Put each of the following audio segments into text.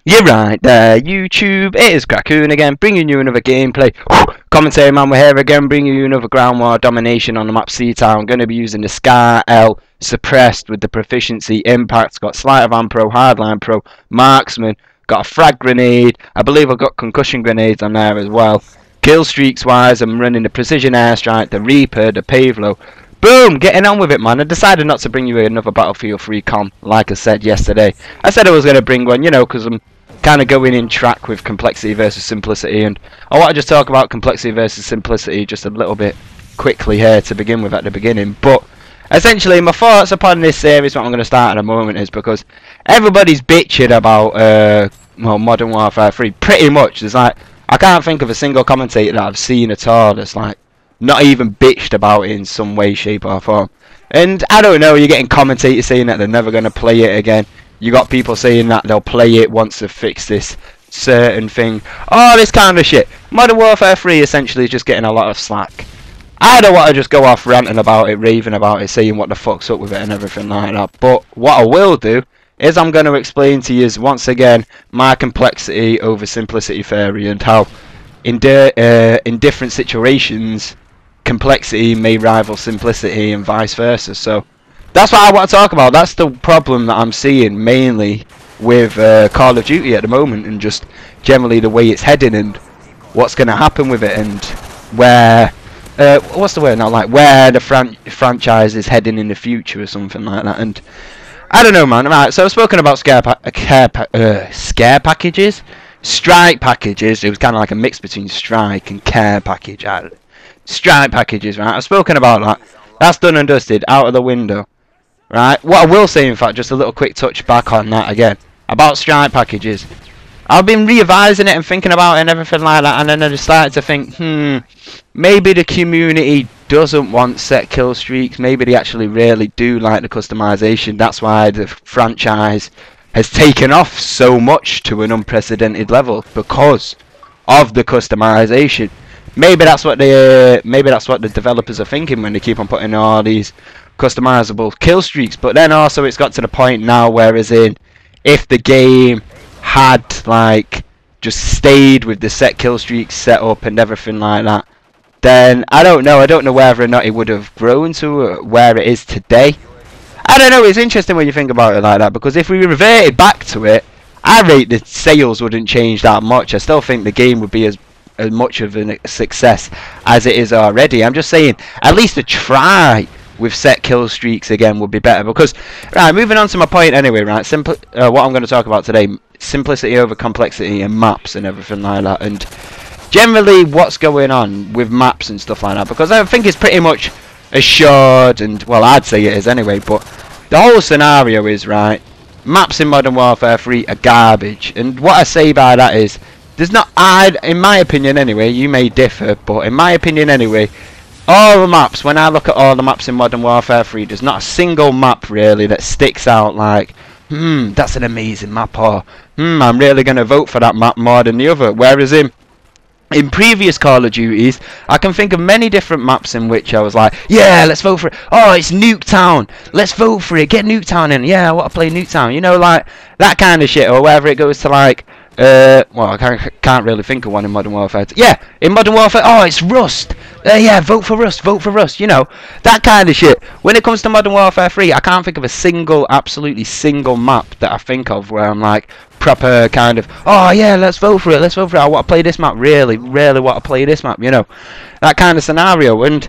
You're right there, YouTube. It is Crackoon again, bringing you another gameplay. Commentary man, we're here again, bringing you another ground war domination on the map Seatown. Going to be using the Scar L suppressed with the proficiency impact. Got Sleight of Hand Pro, Hardline Pro, Marksman. Got a frag grenade. I believe I've got concussion grenades on there as well. Kill streaks wise, I'm running the precision airstrike, the Reaper, the Pave. Boom! Getting on with it, man. I decided not to bring you another Battlefield 3 com, like I said yesterday. I said I was going to bring one, you know, because I'm kind of going in track with complexity versus simplicity, and I want to just talk about complexity versus simplicity just a little bit quickly here to begin with at the beginning. But essentially, my thoughts upon this series, what I'm going to start in a moment, is because everybody's bitching about well, Modern Warfare 3. Pretty much, there's like, I can't think of a single commentator that I've seen at all that's like not even bitched about it in some way, shape or form. And I don't know, you're getting commentators saying that they're never going to play it again. You got people saying that they'll play it once they've fixed this certain thing. Oh, this kind of shit. Modern Warfare 3 essentially is just getting a lot of slack. I don't want to just go off ranting about it, raving about it, saying what the fuck's up with it and everything like that. But what I will do is I'm going to explain to you once again my complexity over simplicity theory and how in different situations complexity may rival simplicity and vice versa. So that's what I want to talk about. That's the problem that I'm seeing mainly with Call of Duty at the moment, and just generally the way it's heading and what's going to happen with it, and where what's the word now, like where the franchise is heading in the future or something like that. And I don't know, man. Right, so I've spoken about scare packages, strike packages. It was kind of like a mix between strike and care package. Strike packages, right? I've spoken about that. That's done and dusted, out of the window, right? What I will say, in fact, just a little quick touch back on that again about strike packages. I've been revising it and thinking about it and everything like that, and then I just started to think, maybe the community doesn't want set kill streaks. Maybe they actually really do like the customization. That's why the franchise has taken off so much to an unprecedented level, because of the customization. Maybe that's what the developers are thinking when they keep on putting all these customizable kill streaks. But then also it's got to the point now where, as in, if the game had like just stayed with the set kill streaks set up and everything like that, then I don't know whether or not it would have grown to where it is today. I don't know. It's interesting when you think about it like that, because if we reverted back to it, I rate the sales wouldn't change that much. I still think the game would be as much of a success as it is already. I'm just saying, at least a try with set kill streaks again would be better. Because, right, moving on to my point anyway, right, what I'm going to talk about today, simplicity over complexity and maps and everything like that, and generally what's going on with maps and stuff like that, because I think it's pretty much assured, and, well, I'd say it is anyway, but the whole scenario is, right, maps in Modern Warfare 3 are garbage. And what I say by that is, there's not, in my opinion anyway, you may differ, but in my opinion anyway, all the maps, when I look at all the maps in Modern Warfare 3, there's not a single map really that sticks out like, that's an amazing map, or I'm really going to vote for that map more than the other. Whereas in previous Call of Duties, I can think of many different maps in which I was like, yeah, let's vote for it. Oh, it's Nuketown. Let's vote for it. Get Nuketown in. Yeah, I want to play Nuketown. You know, like that kind of shit. Or whether it goes to like, well, I can't really think of one in Modern Warfare. Yeah, in Modern Warfare, oh, it's Rust. Yeah, vote for Rust, vote for Rust. You know, that kind of shit. When it comes to Modern Warfare 3, I can't think of a single, absolutely single map that I think of where I'm like, proper kind of, oh yeah, let's vote for it, let's vote for it. I want to play this map, really want to play this map, you know, that kind of scenario. And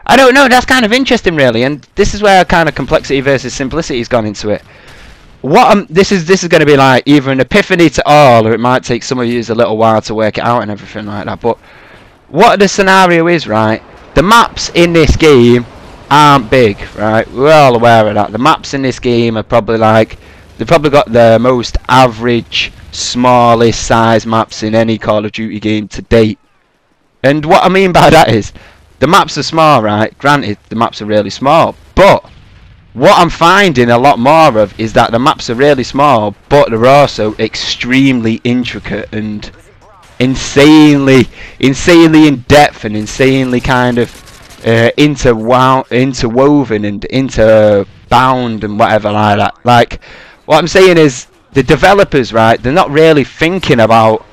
I don't know, that's kind of interesting, really. And this is where kind of complexity versus simplicity has gone into it. This is going to be like either an epiphany to all, or it might take some of you a little while to work it out and everything like that. But what the scenario is, right, the maps in this game aren't big, right? We're all aware of that. The maps in this game are probably like, they've probably got the most average, smallest size maps in any Call of Duty game to date. And what I mean by that is, the maps are small, right? Granted, the maps are really small, but what I'm finding a lot more of is that the maps are really small, but they're also extremely intricate and insanely in depth and insanely kind of interwoven and interbound and whatever like that. Like, what I'm saying is, the developers, right, they're not really thinking about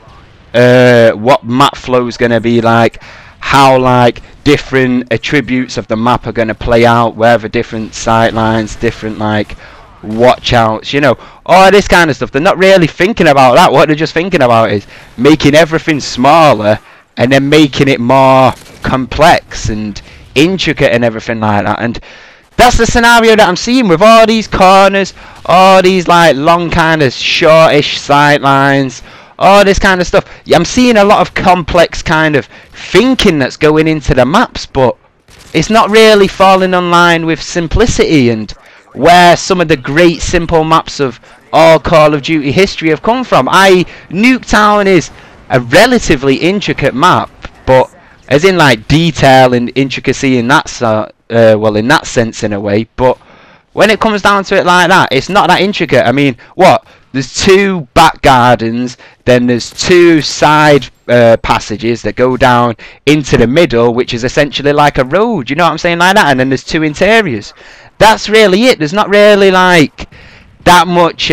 what map flow is going to be like, how like different attributes of the map are going to play out, where the different sight lines, different like watch outs, you know, all this kind of stuff. They're not really thinking about that. What they're just thinking about is making everything smaller and then making it more complex and intricate and everything like that. And that's the scenario that I'm seeing with all these corners, all these like long kind of shortish sight lines, all this kind of stuff. I'm seeing a lot of complex kind of thinking that's going into the maps, but it's not really falling in line with simplicity and where some of the great simple maps of all Call of Duty history have come from. Nuketown is a relatively intricate map, but as in like detail and intricacy in that well, in that sense in a way, but when it comes down to it like that, it's not that intricate. I mean, what? There's 2 back gardens, then there's 2 side passages that go down into the middle, which is essentially like a road, you know what I'm saying, like that, and then there's 2 interiors. That's really it. There's not really like that much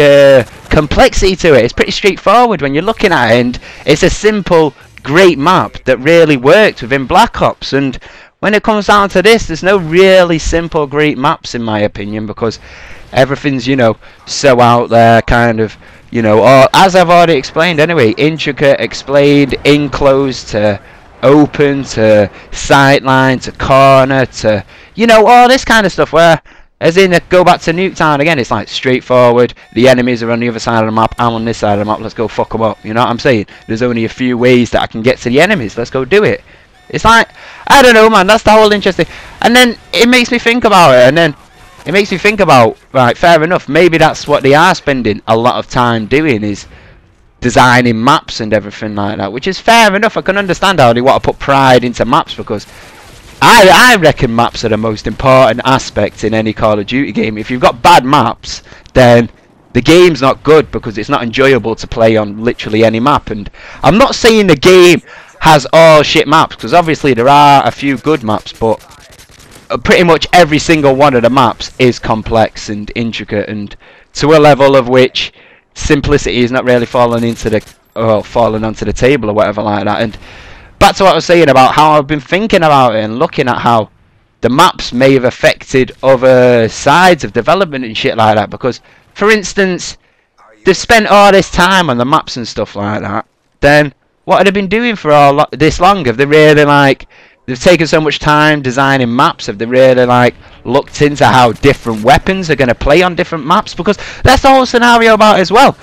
complexity to it. It's pretty straightforward when you're looking at it, and it's a simple, great map that really worked within Black Ops. And when it comes down to this, there's no really simple, great maps in my opinion, because everything's, you know, so out there, kind of, you know, or as I've already explained anyway, intricate, explained, enclosed to open to sightline to corner to, you know, all this kind of stuff, where as in go back to Nuketown again, it's like straightforward, the enemies are on the other side of the map, I'm on this side of the map, let's go fuck them up, you know what I'm saying? There's only a few ways that I can get to the enemies, let's go do it. It's like, I don't know, man, that's the whole interesting. And then it makes me think about it, and then it makes me think about, right, fair enough, maybe that's what they are spending a lot of time doing, is designing maps and everything like that, which is fair enough. I can understand how they want to put pride into maps, because I reckon maps are the most important aspect in any Call of Duty game. If you've got bad maps, then the game's not good, because it's not enjoyable to play on literally any map. And I'm not saying the game has all shit maps, because obviously there are a few good maps, but pretty much every single one of the maps is complex and intricate, and to a level of which simplicity is not really falling onto the table or whatever like that. And back to what I was saying about how I've been thinking about it and looking at how the maps may have affected other sides of development and shit like that, because for instance, they've spent all this time on the maps and stuff like that, then what have they been doing for all this long? Have they really like, they've taken so much time designing maps, have they really like looked into how different weapons are going to play on different maps? Because that's the whole scenario about it as well.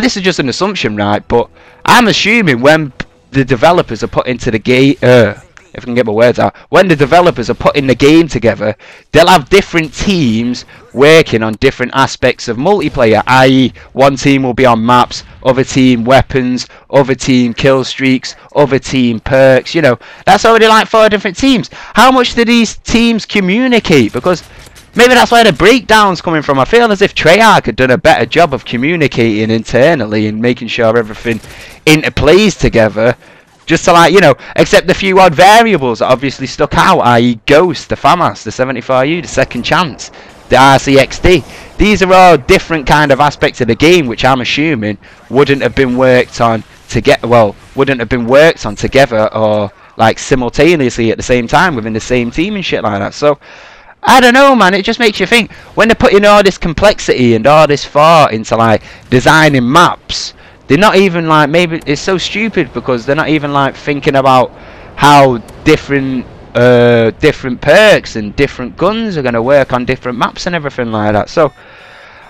This is just an assumption, right, but I'm assuming when the developers are put into the game, if I can get my words out, when the developers are putting the game together, they'll have different teams working on different aspects of multiplayer, i.e. one team will be on maps, other team weapons, other team kill streaks, other team perks, you know, that's already like 4 different teams. How much do these teams communicate? Because maybe that's where the breakdown's coming from. I feel as if Treyarch had done a better job of communicating internally and making sure everything interplays together, just to like, you know, accept the few odd variables that obviously stuck out, i.e. Ghost, the FAMAS, the 74U, the Second Chance, the RCXD. These are all different kind of aspects of the game, which I'm assuming wouldn't have been worked on together or like simultaneously at the same time within the same team and shit like that. So I don't know, man, it just makes you think, when they're putting all this complexity and all this thought into like designing maps, they're not even like, maybe it's so stupid because they're not even like thinking about how different perks and different guns are going to work on different maps and everything like that. So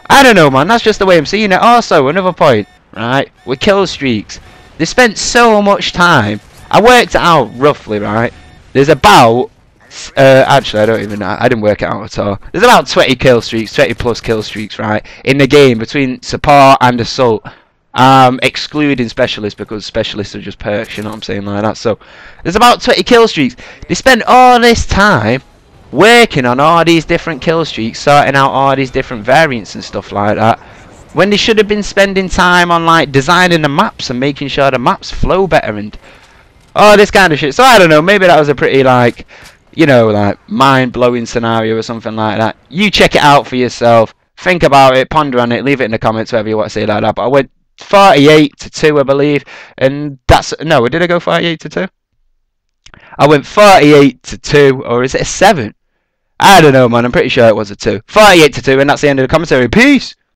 I don't know, man, that's just the way I'm seeing it. Also, another point, right, with kill streaks, they spent so much time, I worked it out roughly, right, there's about actually I don't even know, I didn't work it out at all, there's about 20 kill streaks, 20 plus kill streaks, right, in the game between support and assault. Excluding specialists, because specialists are just perks, you know what I'm saying, like that. So there's about 20 kill streaks. They spend all this time working on all these different kill streaks, sorting out all these different variants and stuff like that, when they should have been spending time on like designing the maps and making sure the maps flow better and all this kind of shit. So I don't know, maybe that was a pretty like, you know, like mind-blowing scenario or something like that. You check it out for yourself. think about it, ponder on it, leave it in the comments, whatever you want to say like that. But I went 48-2, I believe, and that's no. Did I go 48-2? I went 48-2, or is it a 7? I don't know, man. I'm pretty sure it was a 2. 48-2, and that's the end of the commentary. Peace.